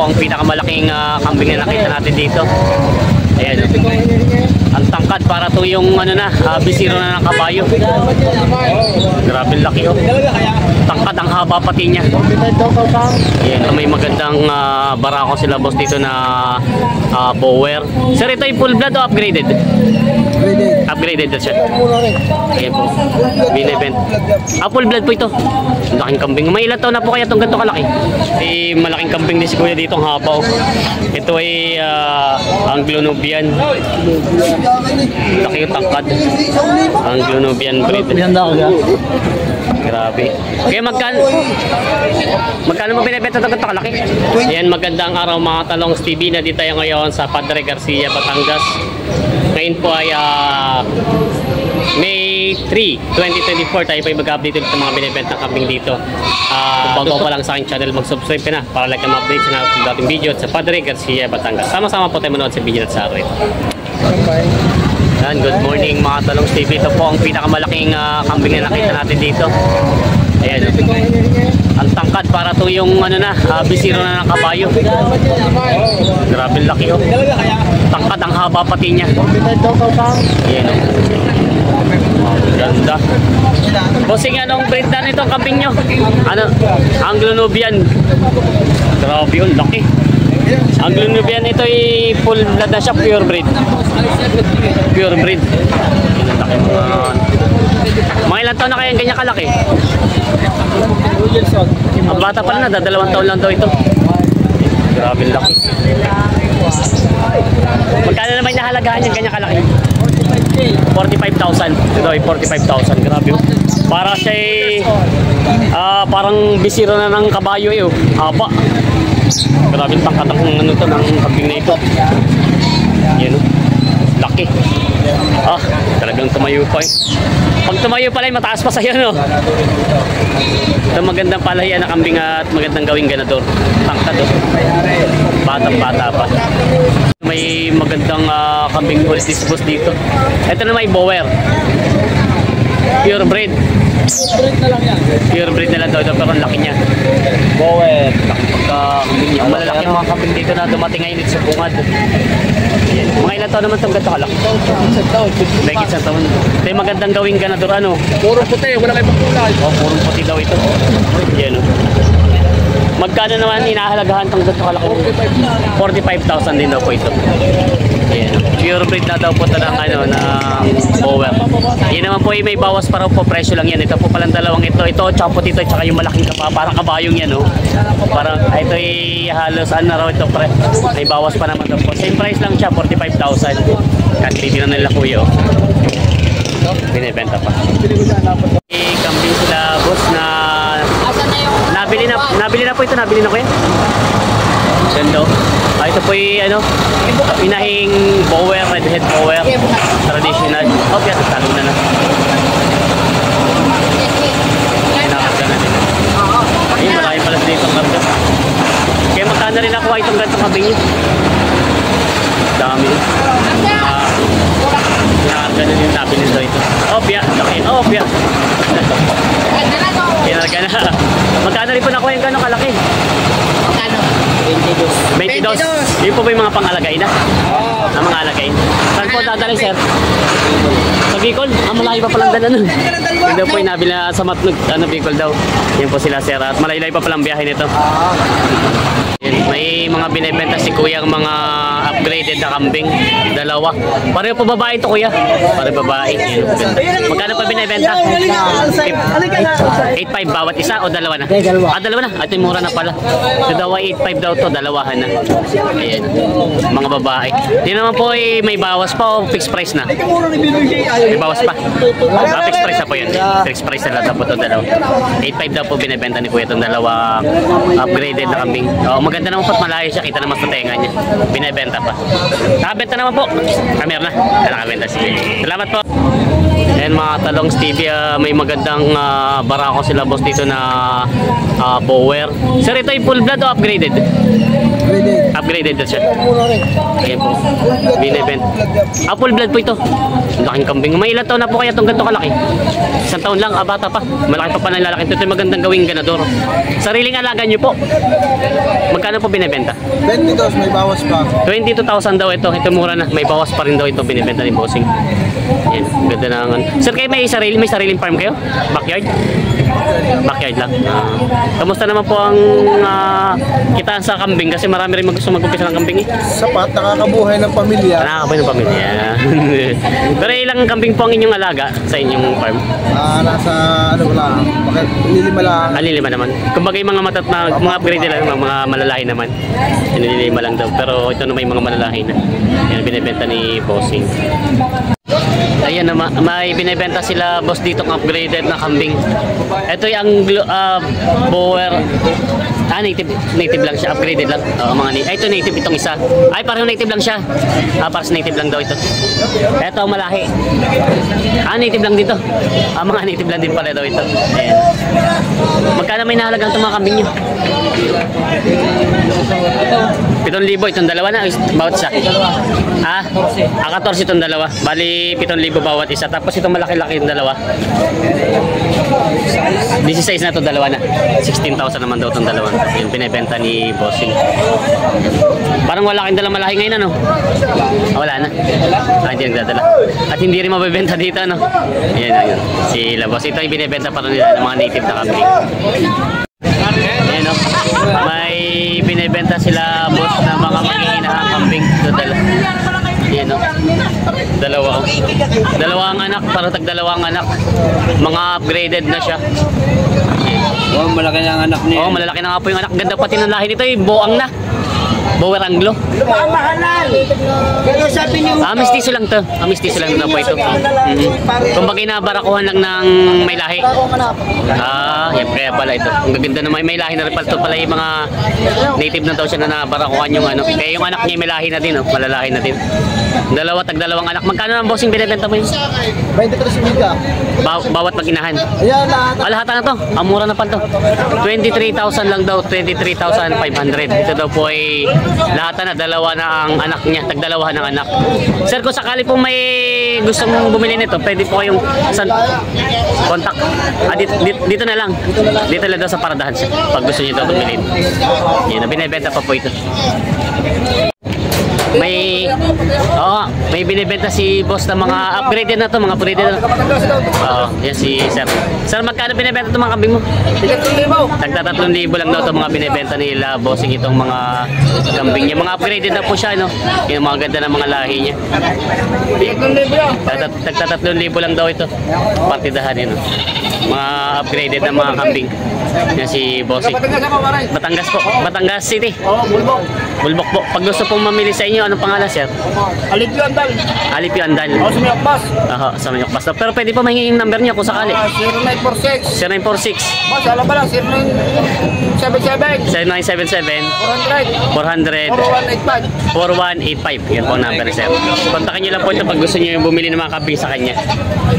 po ang pinakamalaking kambing na nakita natin dito. Ayan. Ang tangkad para to yung ano na, bisiro na ng kabayo. Grabe laki oh. Tangkad, ang haba pati niya. Ayan, may magandang barako sila boss dito na bower. Sir, ito yung full blood o upgraded? Upgraded na siya. Ayan po. Binibent. Full blood po ito. Laking kambing. May ilan taon na po kaya itong ganito kalaki? Malaking kambing din si kuya dito, ang haba oh. Ito ay Anglo-Nubian. Laki yung tangkad. Anglo-Nubian breed. Grabe. Kaya magkano mo binibenta ito ganito kalaki? Ayan, magandang araw mga talong TV. Nandito tayo ngayon sa Padre Garcia, Batangas. Ngayon po ay May 3, 2024. Tayo po ay mag-update ulit ng mga binibentang kambing dito. Kung bago pa lang sa aking channel, mag-subscribe ka na para like na ma-update sa dating video at sa Padre Garcia, Batangas. Sama-sama po tayo manood sa video at sa akin. Good morning mga talong TV. Ito po ang pinakamalaking kambing na nakita natin dito. Ayan. Ang tangkad para to yung ano na, bisiro na ng kabayo. Grabe laki oh. Tangkad, ang haba pati niya. Ayan oh. Ganda. Bossing, anong breed na nito ang kambing nyo? Ano? Anglo-Nubian. Grabe yun, laki. Anglo-Nubian, ito ay full blood na siya, pure breed. Pure breed. Laki mo. Mga ilang taon na kaya ganyan kalaki? Ang bata pa na, 2 taon lang daw ito. Grabe laki. Magkano naman nahalagahan yung ganyan kalaki? 45,000. Ito ay 45,000. Grabe oh. Para siya parang bisiro na ng kabayo eh oh. Haba. Grabe tangkat ang ano to ng kambing na ito. Yan oh. Laki. Talagang tumayo pa eh. Pag tumayo pala mataas pa sa'yo no. Ito magandang palahian na kambing at magandang gawing ganador. Tangkad oh. Batang-bata pa. May magandang kambing ulit boss dito. Ito na may bower. Pure breed. Pure breed na lang daw pero ang laki niya. Bower. Ang malalaki mga kambing dito na dumating ngayon sa bungad. Ayan. Mga ilang taon naman itong ganito kalaki? May isang taon. Ito yung magandang gawing ganador ano? Purong puti, wala kayong pagkulay. Purong puti daw ito. Yan o. Magkano naman inahalagahan itong ganito kalaki? 45,000 din daw po ito. Ayan. Pure breed na daw po ito ng, ano, ng bower. Yan naman po may bawas para po, presyo lang yan. Ito po palang dalawang ito. Ito, tsaka ito, tsaka yung malaking parang kabayong yan. Oh. Parang ito ay halos ano raw ito. May bawas pa naman daw po. Same price lang siya, 45,000. Kasi hindi na nila kuya. Oh. Binibenta pa. Kambing sila boss na nabili na po ito. Nabili na ko yan. Ganda. Ito po yung ano, pinahing bower, red head bower, traditional. Okay, talo na na. Pinakarga na din. Ayun, marami pala sa dito ang karga. Kaya magkano rin nakuha itong ganitong kambing nyo? Dami. Pinakarga na din, nabili nito ito. Opya, laki. Opya. Pinarga na. Magkano rin po nakuha yung gano'ng kalaki? Magkano? 22. Yun po ba yung mga pangalagay na? Oo. Na mga alagay. Saan po dadalhin, sir? Sa Bicol? Malayo pa palang dala nun. Hindi po yung nabili na sa Matnog, Bicol daw. Yan po sila, sir. At malayo pa palang biyahe nito. May mga binibenta si kuya ang mga upgraded na kambing. Dalawa. Pareho po babae ito kuya. Pareho babae. Magkano pa binibenta? 8.5 bawat isa o dalawa na? Dalawa na. Ito yung mura na pala. Ito daw 8.5 daw to, dalawahan na. Ayan. Mga babae. Hindi naman po may bawas pa o fixed price na? May bawas pa? Fixed price na po yun. Fixed price na lang po ito dalawa. 8.5 daw po binibenta ni kuya itong dalawa upgraded na kambing. Maganda naman po't malayo siya, kita naman sa tenga niya. Binibenta pa. Nakabenta naman po. Kamer na. Nakabenta siya. Salamat po. Ayan mga talong TV, may magandang barako sila boss dito na Bower. Sir, ito yung full blood o upgraded? Upgraded na siya. Ayan po. Binibenta. Full blood po ito. Laking kambing. May ilang taon na po kaya itong ganito kalaki? Isang taon lang, bata pa. Malaki pa pa ng lalaki. Ito yung magandang gawing ganador. Sariling alaga nyo po. Magkano po binibenta? 22,000, may bawas pa. 22,000 daw ito. Ito mura na. May bawas pa rin daw ito binibenta ni Bossing. Ayan. Ganda na nga. Sir, kayo may sariling farm kayo? Backyard? Backyard lang. Kamusta naman po ang kitaan sa kambing? Kasi marami rin gusto mag-umpisa ng kambing eh. Sapat, nakakabuhay ng pamilya. Nakakabuhay ng pamilya. Pero ilang kambing po ang inyong alaga sa inyong farm? Nasa ano wala, bakit nililima lang. Lima naman. Kumbaga yung mga upgrade lang, mga malalahi naman. Nililima lang daw. Pero ito na may mga malalahi na. Yan binibenta ni Bossing. Ayan na, may binibenta sila boss dito ng upgraded na kambing. Ito yung Bower. Native lang siya, upgraded lang. Ito native itong isa. Ay, parang native lang siya. Parang native lang daw ito. Ito malahi. Native lang dito. Mga native lang din pala daw ito. Ayan. Magkano may nahalagang itong mga kambing nyo? 7,000 itong dalawa na, bawat isa. 14 itong dalawa. Bali 7,000 bawat isa. Tapos itong malaki-laki yung dalawa. 16 na itong dalawa na. 16,000 naman daw itong dalawa. Yung binibenta ni Bossing. Parang wala kayong dalang malahi ngayon, ano? Wala na. Hindi nagdadala. At hindi rin mabibenta dito, ano? Ayan. Sila boss. Ito yung binibenta pa rin nila ng mga native na kambing. Ayan, no? May binibenta sila boss na mga maghihinahang kambing. Ayan, no? Dalawang anak, para tag-dalawang anak. Mga upgraded na siya. Oh, malaki na ang anak niya. Oh, malalaki na nga po yung anak. Ganda pati ng lahi nito, boang na. Bower Anglo. Mahalan. Pero sabi niyo, Mistiso lang to. Mistiso lang na po ito. Kumbaga nabarakuhan lang ng may lahi. Yan kaya pala ito. Ang gaganda naman may lahi na rin pala ito. Pala yung mga native na daw siya na nabarakuhan yung ano. Kaya yung anak niya may lahi na din, malalahi na din. Dalawang anak. Magkano ang bossing binibenta mo yun? 23,000. Bawat mag-inahan. Ayan, lahat. Lahat na to. Ang mura na pa to. 23,000 lang daw. 23,500. Ito daw po ay lahat na, dalawa na ang anak niya. Tagdalawa ng anak. Sir, kung sakali po may gusto mong bumili nito, pwede po kayong contact. Dito na lang. Dito lang daw sa paradahan siya. Pag gusto niyo ito bumili. Yan, binibenta pa po ito. May binibenta si boss na mga upgraded na to, mga upgraded na. Yan si sir. Sir, magkano binibenta itong mga kambing mo? Tagta 3,000 lang daw ito mga binibenta nila bossing itong mga kambing niya. Mga upgraded na po siya, no? Yung mga ganda ng mga lahi niya. Tagta 3,000 lang daw ito. Partidahan yun, no? Mga upgraded na mga kambing. Yan si bossing. Batangas po. Batangas City. Bulbok po. Pag gusto pong mamili sa inyo, anong pangalan, sir? Alipio Andal. Alipio Andal. Sa Mayokbas. Sa Mayokbas. Pero pwede pa mahingi yung number niya kung sakali. 0946. 0946. Boss, alam ba lang, 0977. 0977 400 4185. Yan po ang number, sir. Kontakin niyo lang po ito pag gusto niyo yung bumili ng mga kambing sa kanya.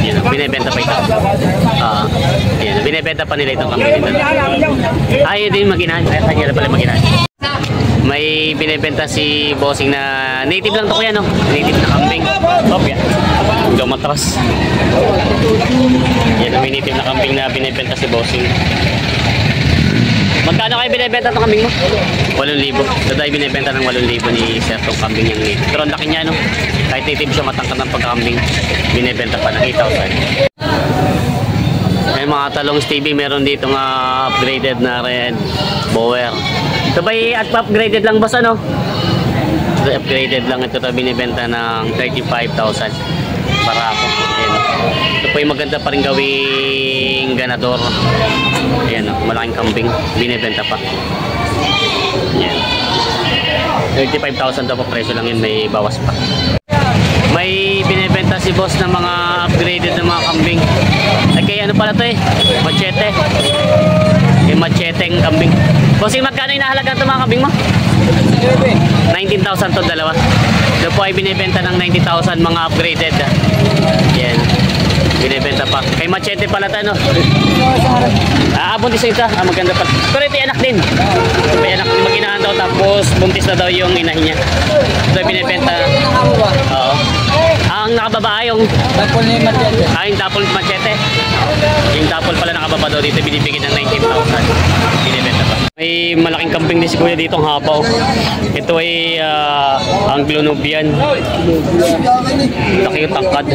Yan, binibenta pa ito. Yan, binibenta pa nila itong kambing ito. Ayaw din maginahan. Ayaw kanya na pala maginahan. May binibenta si bossing na native lang to kuya, no? Native na kambing. Yan. Gamatras. Yan, may native na kambing na binibenta si bossing. Magkano kayo binibenta itong kambing mo? 8,000. Dadayo binibenta ng 8,000 ni sir itong kambing niyang native. Pero ang laki niya, no? Kahit native siya, matangkad ng pagkakambing. Binibenta pa ng 8,000. May mga talong Stevie, meron dito nga upgraded na red Bower. Ito ba upgraded lang boss, ano? Upgraded lang ito, binibenta ng 35,000 para ako. Ayan. Ito po yung maganda pa rin gawing ganador. Ayan, malaking kambing, binibenta pa. Ayan. 35,000 daw po presyo lang yun, may bawas pa. May binibenta si boss ng mga upgraded na mga kambing. Ay kaya ano pala to machete. Yung macheteng kambing. Bossing, magkano yung nahalaga ito mga kambing mo? 19,000 to dalawa. Ito po ay binibenta ng 90,000 mga upgraded. Yan. Binibenta pa. Kay Machete pala tayo, no? Buntis ito. Maganda pa. Pero ito yung anak din. Ito yung anak din. Mag-inahan daw. Tapos buntis na daw yung inahin niya. Ito yung binibenta. Oo. Ang nakababae yung... Tapos ni Machete. Yung Dapol Machete. Yung Dapol pala nakababa daw dito. Binibigyan ng 19,000. Binibenta pa. May malaking kambing din si Kuya dito ang hapaw. Ito ay Anglo-Nubian. Laki yung tangkad.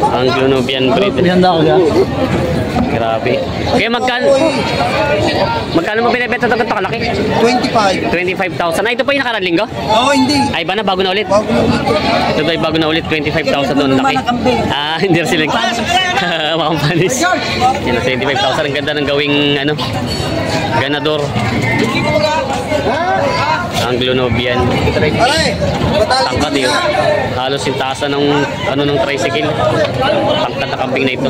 Anglo-Nubian breed. Grabe. Kaya magkano mo binibenta ito kalaki? 25. 25,000. Ito pa yung nakaraan linggo? Oo, hindi. Ay ba na? Bago na ulit? Bago na ulit. Ito ay bago na ulit. 25,000 doon. Laki. Hindi rin sila. Makampanis. Yan, 25,000. Ang ganda ng gawing ganador. Anglo-Nubian. Tangkad yun. Halos yung tasa ng ng tricycle. Tangkad na kambing na ito.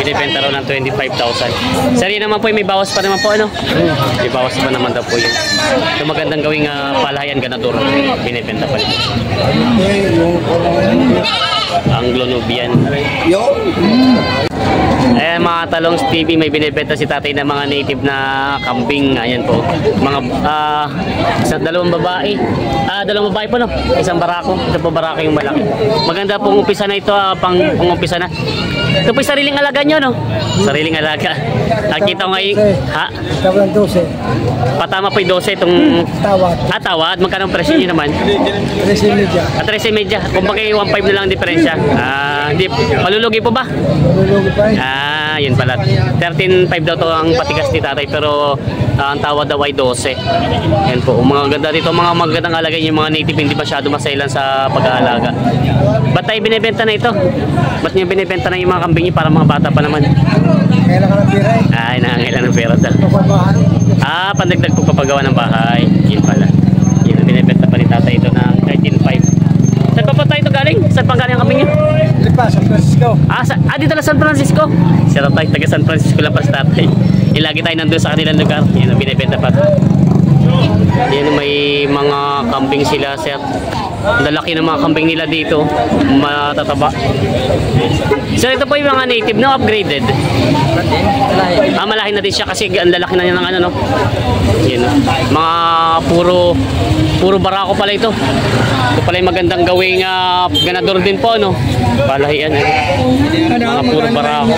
Binibenta raw ng 25,000. Sari naman po may bawas pa naman po May bawas pa naman daw po yun. Ito magandang gawing palayan ganador. Binibenta pa rin. Anglo-Nubian. Ayan mga Talongs TV, may binibenta si tatay ng mga native na kambing. Ayan po. Mga dalawang babae. Dalawang babae po no? Isang barako. Ito po barako yung malaki. Maganda pong umpisa na ito. Pang umpisa na. Ito po yung sariling alaga nyo no? Sariling alaga. Nakita ko ngayon. Ha? Tawad 12. Patama po yung 12 itong... Tawad. Tawad. Magkano ang presyo nyo naman? 13 media. 13 kung bakit 1.5 na lang ang diferensya. Hindi. Malulugi po ba? Malulugi pa Yun pala. 13.5 daw to ang patigas ni tatay pero ang tawad daw ay 12. Yan po. Mga ganda dito, mga magandang alagay yung mga native hindi masyado masailan sa pag-aalaga. Ba't tayo binibenta na ito? Ba't nyo binibenta na yung mga kambing nyo para mga bata pa naman? Kailangan ng pera Nangangailan ng pera daw. Pagpapahan. Pandagdag po papagawa ng bahay. Yun pala. Yun, binibenta pa ni tatay ito ng 13.5. Saan pa po tayo ito galing? Saan pang galing ang kambing nyo? San Francisco. Dito na San Francisco. Siya tayo, taga San Francisco lang pa sa tatay. Ilagi tayo nandun sa kanilang lugar. Yan ang binibenta pa. Yan may mga kambing sila, sir. Ang lalaki ng mga kambing nila dito. Matataba. Sir, ito po yung mga native na upgraded. Malahi na din siya kasi ang lalaki na niya ng no? Yan, mga puro barako pala ito. Ito pala yung magandang gawing ganador din po, no? Palahian, mga puro barako.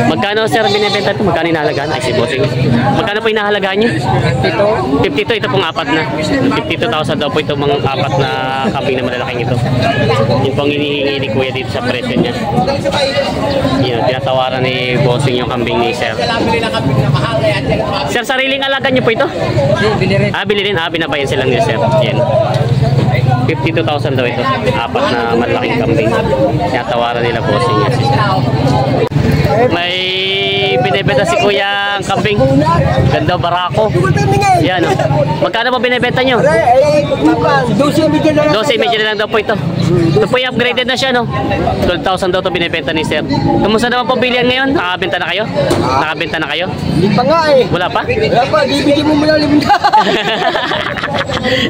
Magkano, sir, binibenta ito? Magkano inahalagaan? Ay, si bossing. Magkano po inahalagaan nyo? 52, ito pong apat na. 52,000 daw po ito mga apat na kambing na malalaking ito. Yun pong hinihingi ni Kuya dito sa presyo niya. Yun, tinatawaran ni bossing yung kambing ni sir. Sir, sariling alaga niyo po ito? Bili rin. Bili rin. Binabayan silang ni sir. Yan. 52,000 daw ito. Apat na malaking kambing. Tinatawaran nila bossing niya si sir. May binibenta si Kuya ang kambing. Ganda barako. Yan, oh. Magkano po binibenta nyo? 12 medyo lang daw po ito. Ito po yung upgraded na siya, no? 12,000 daw ito binibenta ni sir. Kumusta naman po bilihan ngayon? Nakabenta na kayo? Nakabenta na kayo? Hindi pa nga Wala pa? Wala pa, bibigyan mo muna 5,000.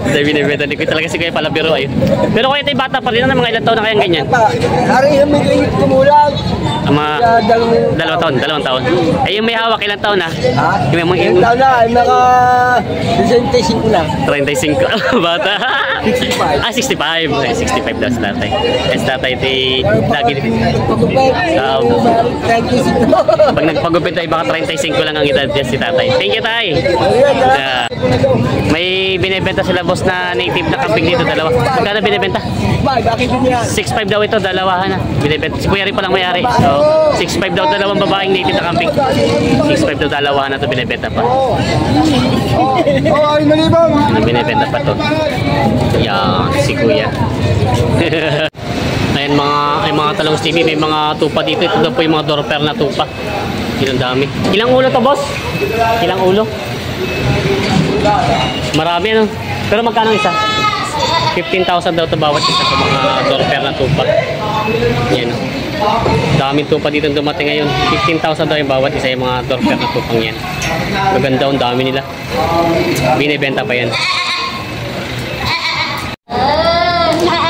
Ito binibenta ni Kuya talaga si Kuya palabiro ay. Pero Kuya tayo bata pa rin na mga ilang taon na kayang ganyan? Hari na may ganyan kumulang. Mga 2 taon. Ay yung may hawak ilang taon na? Yung Ilang taon na, naka 65 na. 35 bata. 65. 65. Ay, 65 daw sa tatay. Yes, tatay lagi pag nagpagupit ay baka 35 lang ang edad niya si tatay. Thank you, tay. May binibenta sila boss na native na kambing dito, dalawa. Magkano binibenta? 6.5 daw ito, dalawahan na. Binibenta. Si Kuya rin palang mayari. So, 6.5 daw dalawang babaeng native na kambing. 6.5 daw dalawahan na ito binibenta pa. Ay, malibang. Binibenta pa to. Yan, si Kuya. Ayan mga Talongs TV, may mga tupa dito. Ito daw po yung mga dorper na tupa. Ilang dami. Ilang ulo to, boss? Ilang ulo? Marami, no? Pero magkano isa? 15,000 daw to bawat isa sa mga dorper na tupa. Yan, no? Daming tupa dito dumating ngayon. 15,000 daw yung bawat isa yung mga dorper na tupang yan. Maganda, ang dami nila. Binibenta pa yan.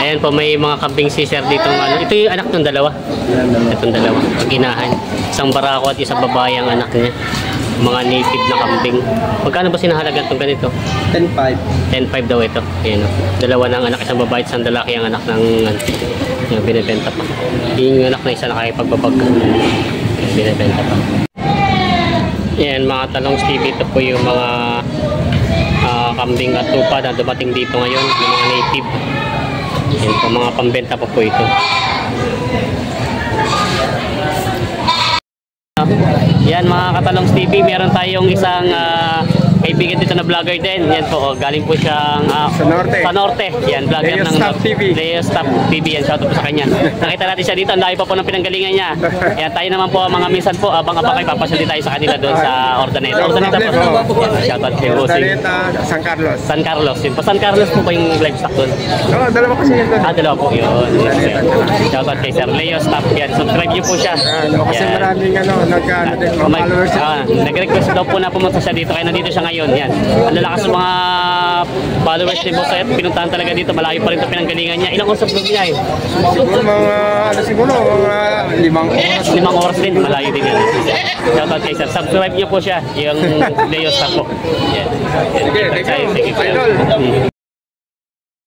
Ayan po, may mga kambing si sir dito. Ito yung anak ng dalawa. Itong dalawa. Pag-inahan. Isang barako at isang babae ang anak niya. Mga native na kambing. Magkano ba sinahalagan itong ganito? 10.5. 10.5 daw ito. Ayan, dalawa ng anak, isang babae at isang lalaki ang anak ng yung binibenta pa. Yung anak na isa nakakipagbabag. Binibenta pa. Ayan, mga Talongs TV, ito po yung mga kambing at tupa na dumating dito ngayon, yung mga native. Ayan po, mga pambenta pa po ito. Yan mga Katalongs TV, meron tayong isang kaibigan dito na vlogger din. Yan po, galing po siyang Sa Norte. Sa Norte. Yan, vlogger Leo ng Staff TV. Leo Staff TV. Yan, shout out po sa kanya. Nakita natin siya dito, ang dami pa po ng pinanggalingan niya. Yan, tayo naman po, mga minsan po, abang-abang kayo, papasyal tayo sa kanila doon sa Ordaneta. Ordaneta po. Yan, shout out kay Bossing. San Carlos. San Carlos. Yun po, San Carlos po ba yung livestock doon? Oo, dalawa kasi yun doon. Dalawa po yun. Shout out kay Sir Leo Staff. Yan, subscribe niyo po siya. Kasi Yan. maraming nag-ano din, mga followers. Nag-request daw po na pumunta siya dito, kaya nandito siya ngayon. Yan. Ang lalakas ng mga followers ni Boss, pinuntahan talaga dito. Malayo pa rin ito pinanggalingan niya. Ilang usap doon niya eh? Siguro mga 5 oras. 5 oras din. Malayo din yan. Shout out kay Sir. Subscribe niyo po siya. Yung Leo Staff po. Yan. Sige, Sige. idol.